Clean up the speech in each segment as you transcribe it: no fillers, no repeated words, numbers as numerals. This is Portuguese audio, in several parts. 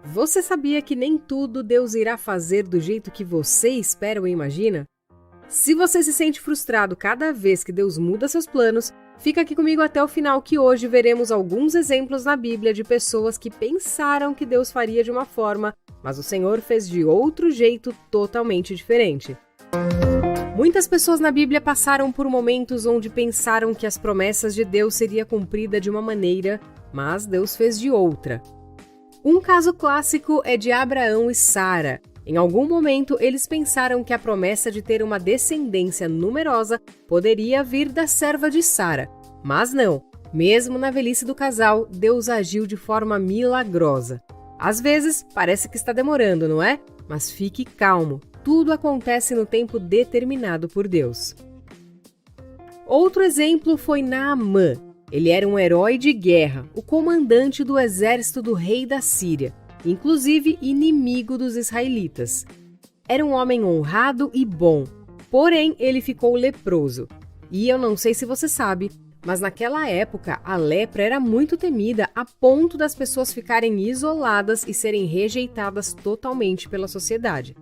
Você sabia que nem tudo Deus irá fazer do jeito que você espera ou imagina? Se você se sente frustrado cada vez que Deus muda seus planos, fica aqui comigo até o final que hoje veremos alguns exemplos na Bíblia de pessoas que pensaram que Deus faria de uma forma, mas o Senhor fez de outro jeito totalmente diferente. Muitas pessoas na Bíblia passaram por momentos onde pensaram que as promessas de Deus seriam cumpridas de uma maneira, mas Deus fez de outra. Um caso clássico é de Abraão e Sara. Em algum momento, eles pensaram que a promessa de ter uma descendência numerosa poderia vir da serva de Sara. Mas não, mesmo na velhice do casal, Deus agiu de forma milagrosa. Às vezes, parece que está demorando, não é? Mas fique calmo, tudo acontece no tempo determinado por Deus. Outro exemplo foi Naamã. Ele era um herói de guerra, o comandante do exército do rei da Síria, inclusive inimigo dos israelitas. Era um homem honrado e bom, porém ele ficou leproso. E eu não sei se você sabe, mas naquela época a lepra era muito temida a ponto das pessoas ficarem isoladas e serem rejeitadas totalmente pela sociedade.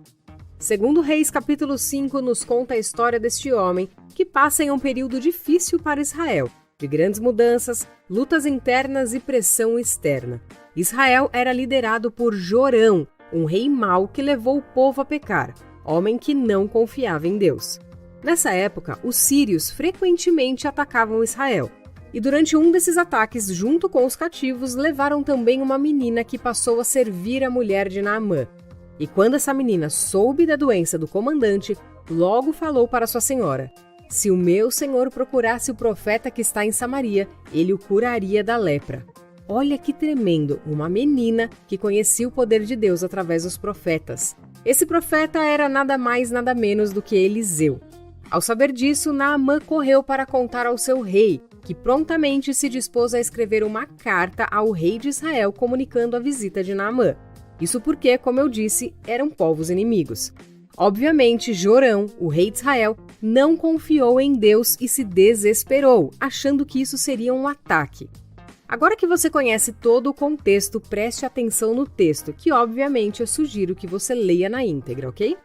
Segundo Reis capítulo 5 nos conta a história deste homem que passa em um período difícil para Israel, de grandes mudanças, lutas internas e pressão externa. Israel era liderado por Jorão, um rei mau que levou o povo a pecar, homem que não confiava em Deus. Nessa época, os sírios frequentemente atacavam Israel, e durante um desses ataques, junto com os cativos, levaram também uma menina que passou a servir a mulher de Naamã. E quando essa menina soube da doença do comandante, logo falou para sua senhora: "Se o meu senhor procurasse o profeta que está em Samaria, ele o curaria da lepra." Olha que tremendo, uma menina que conhecia o poder de Deus através dos profetas. Esse profeta era nada mais, nada menos do que Eliseu. Ao saber disso, Naamã correu para contar ao seu rei, que prontamente se dispôs a escrever uma carta ao rei de Israel comunicando a visita de Naamã. Isso porque, como eu disse, eram povos inimigos. Obviamente, Jorão, o rei de Israel, não confiou em Deus e se desesperou, achando que isso seria um ataque. Agora que você conhece todo o contexto, preste atenção no texto, que obviamente eu sugiro que você leia na íntegra, ok?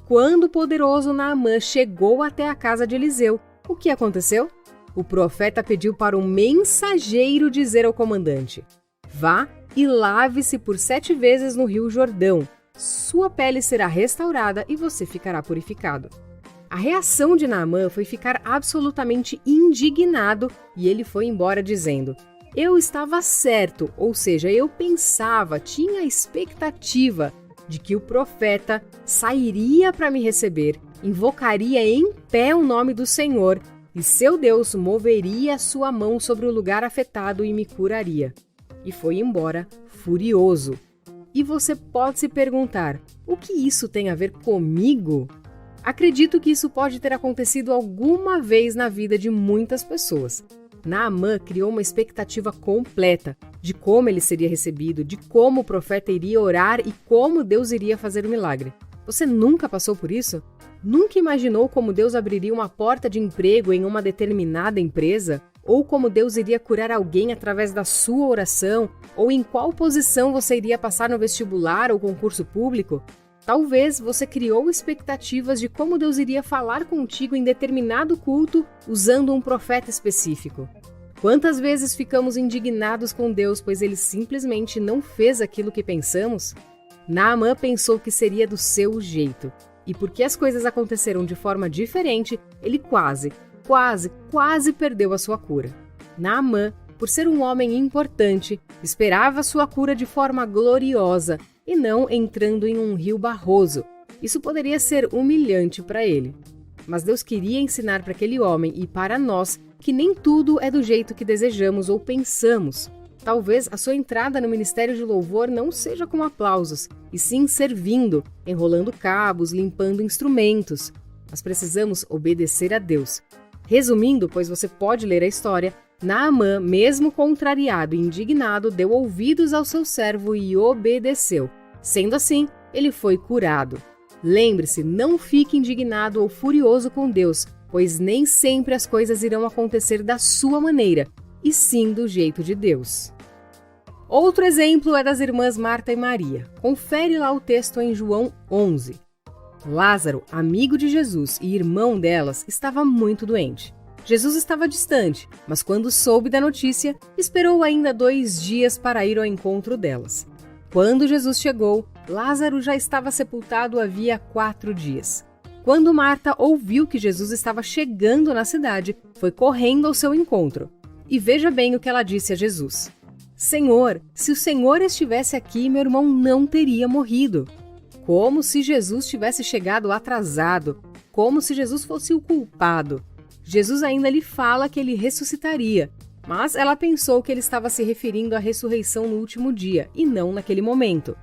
Quando o poderoso Naamã chegou até a casa de Eliseu, o que aconteceu? O profeta pediu para um mensageiro dizer ao comandante: "Vá e lave-se por 7 vezes no rio Jordão. Sua pele será restaurada e você ficará purificado." A reação de Naamã foi ficar absolutamente indignado e ele foi embora dizendo: "Eu estava certo, ou seja, eu pensava, tinha a expectativa de que o profeta sairia para me receber, invocaria em pé o nome do Senhor e seu Deus moveria a sua mão sobre o lugar afetado e me curaria." E foi embora furioso. E você pode se perguntar: o que isso tem a ver comigo? Acredito que isso pode ter acontecido alguma vez na vida de muitas pessoas. Naamã criou uma expectativa completa de como ele seria recebido, de como o profeta iria orar e como Deus iria fazer o milagre. Você nunca passou por isso? Nunca imaginou como Deus abriria uma porta de emprego em uma determinada empresa? Ou como Deus iria curar alguém através da sua oração? Ou em qual posição você iria passar no vestibular ou concurso público? Talvez você criou expectativas de como Deus iria falar contigo em determinado culto usando um profeta específico. Quantas vezes ficamos indignados com Deus, pois Ele simplesmente não fez aquilo que pensamos? Naamã pensou que seria do seu jeito. E porque as coisas aconteceram de forma diferente, ele quase perdeu a sua cura. Naamã, por ser um homem importante, esperava sua cura de forma gloriosa e não entrando em um rio barroso. Isso poderia ser humilhante para ele. Mas Deus queria ensinar para aquele homem e para nós que nem tudo é do jeito que desejamos ou pensamos. Talvez a sua entrada no ministério de louvor não seja com aplausos, e sim servindo, enrolando cabos, limpando instrumentos. Nós precisamos obedecer a Deus. Resumindo, pois você pode ler a história, Naamã, mesmo contrariado e indignado, deu ouvidos ao seu servo e obedeceu. Sendo assim, ele foi curado. Lembre-se, não fique indignado ou furioso com Deus, pois nem sempre as coisas irão acontecer da sua maneira, e sim do jeito de Deus. Outro exemplo é das irmãs Marta e Maria. Confere lá o texto em João 11. Lázaro, amigo de Jesus e irmão delas, estava muito doente. Jesus estava distante, mas quando soube da notícia, esperou ainda 2 dias para ir ao encontro delas. Quando Jesus chegou, Lázaro já estava sepultado havia 4 dias. Quando Marta ouviu que Jesus estava chegando na cidade, foi correndo ao seu encontro. E veja bem o que ela disse a Jesus: Senhor, se o Senhor estivesse aqui, meu irmão não teria morrido. Como se Jesus tivesse chegado atrasado, como se Jesus fosse o culpado. Jesus ainda lhe fala que ele ressuscitaria, mas ela pensou que ele estava se referindo à ressurreição no último dia, e não naquele momento.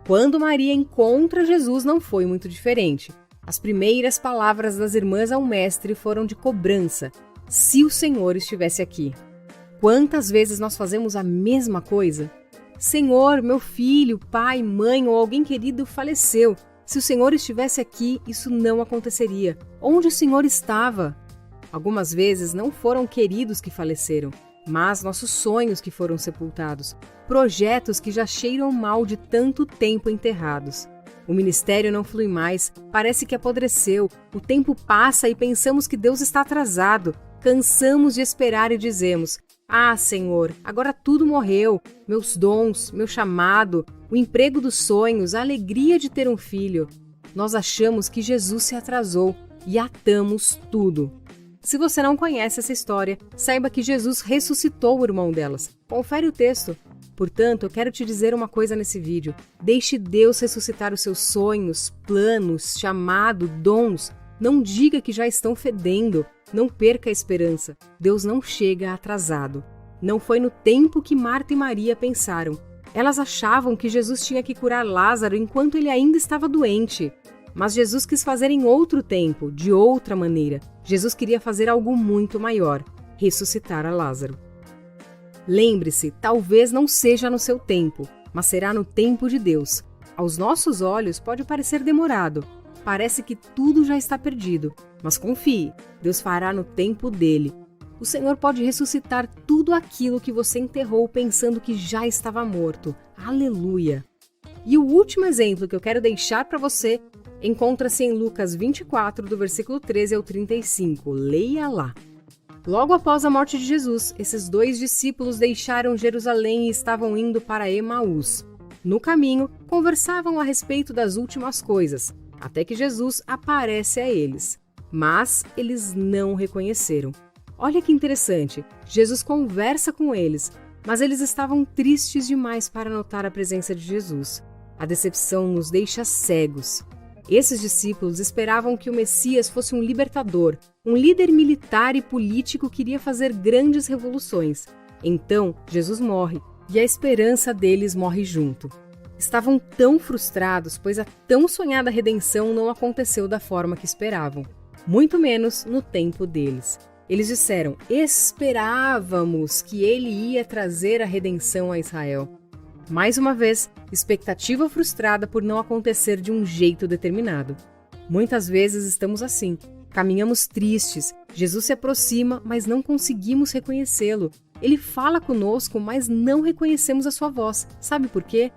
Quando Maria encontra Jesus, não foi muito diferente. As primeiras palavras das irmãs ao mestre foram de cobrança: se o Senhor estivesse aqui. Quantas vezes nós fazemos a mesma coisa? Senhor, meu filho, pai, mãe ou alguém querido faleceu. Se o Senhor estivesse aqui, isso não aconteceria. Onde o Senhor estava? Algumas vezes não foram queridos que faleceram, mas nossos sonhos que foram sepultados, projetos que já cheiram mal de tanto tempo enterrados. O ministério não flui mais, parece que apodreceu, o tempo passa e pensamos que Deus está atrasado, cansamos de esperar e dizemos: ah, Senhor, agora tudo morreu, meus dons, meu chamado, o emprego dos sonhos, a alegria de ter um filho. Nós achamos que Jesus se atrasou e atamos tudo. Se você não conhece essa história, saiba que Jesus ressuscitou o irmão delas. Confere o texto. Portanto, eu quero te dizer uma coisa nesse vídeo. Deixe Deus ressuscitar os seus sonhos, planos, chamado, dons. Não diga que já estão fedendo. Não perca a esperança. Deus não chega atrasado. Não foi no tempo que Marta e Maria pensaram. Elas achavam que Jesus tinha que curar Lázaro enquanto ele ainda estava doente. Mas Jesus quis fazer em outro tempo, de outra maneira. Jesus queria fazer algo muito maior: ressuscitar a Lázaro. Lembre-se, talvez não seja no seu tempo, mas será no tempo de Deus. Aos nossos olhos pode parecer demorado. Parece que tudo já está perdido. Mas confie, Deus fará no tempo dele. O Senhor pode ressuscitar tudo aquilo que você enterrou pensando que já estava morto. Aleluia! E o último exemplo que eu quero deixar para você encontra-se em Lucas 24, do versículo 13 ao 35. Leia lá. Logo após a morte de Jesus, esses 2 discípulos deixaram Jerusalém e estavam indo para Emaús. No caminho, conversavam a respeito das últimas coisas, até que Jesus aparece a eles. Mas eles não o reconheceram. Olha que interessante, Jesus conversa com eles, mas eles estavam tristes demais para notar a presença de Jesus. A decepção nos deixa cegos. Esses discípulos esperavam que o Messias fosse um libertador, um líder militar e político que iria fazer grandes revoluções. Então, Jesus morre e a esperança deles morre junto. Estavam tão frustrados, pois a tão sonhada redenção não aconteceu da forma que esperavam, muito menos no tempo deles. Eles disseram: esperávamos que ele ia trazer a redenção a Israel. Mais uma vez, expectativa frustrada por não acontecer de um jeito determinado. Muitas vezes estamos assim, caminhamos tristes, Jesus se aproxima, mas não conseguimos reconhecê-lo. Ele fala conosco, mas não reconhecemos a sua voz. Sabe por quê?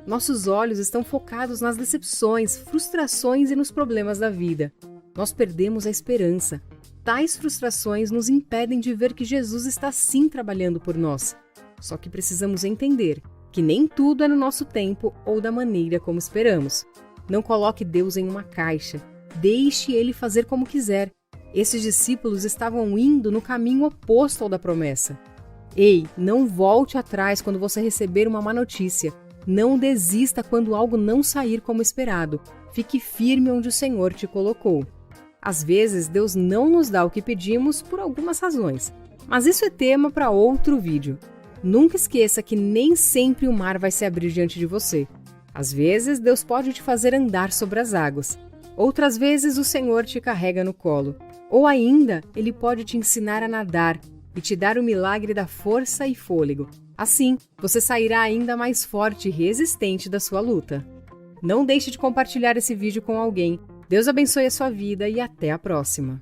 Nossos olhos estão focados nas decepções, frustrações e nos problemas da vida. Nós perdemos a esperança. Tais frustrações nos impedem de ver que Jesus está sim trabalhando por nós. Só que precisamos entender que nem tudo é no nosso tempo ou da maneira como esperamos. Não coloque Deus em uma caixa. Deixe Ele fazer como quiser. Esses discípulos estavam indo no caminho oposto ao da promessa. Ei, não volte atrás quando você receber uma má notícia. Não desista quando algo não sair como esperado. Fique firme onde o Senhor te colocou. Às vezes, Deus não nos dá o que pedimos por algumas razões, mas isso é tema para outro vídeo. Nunca esqueça que nem sempre o mar vai se abrir diante de você. Às vezes, Deus pode te fazer andar sobre as águas. Outras vezes, o Senhor te carrega no colo. Ou ainda, Ele pode te ensinar a nadar e te dar o milagre da força e fôlego. Assim, você sairá ainda mais forte e resistente da sua luta. Não deixe de compartilhar esse vídeo com alguém. Deus abençoe a sua vida e até a próxima.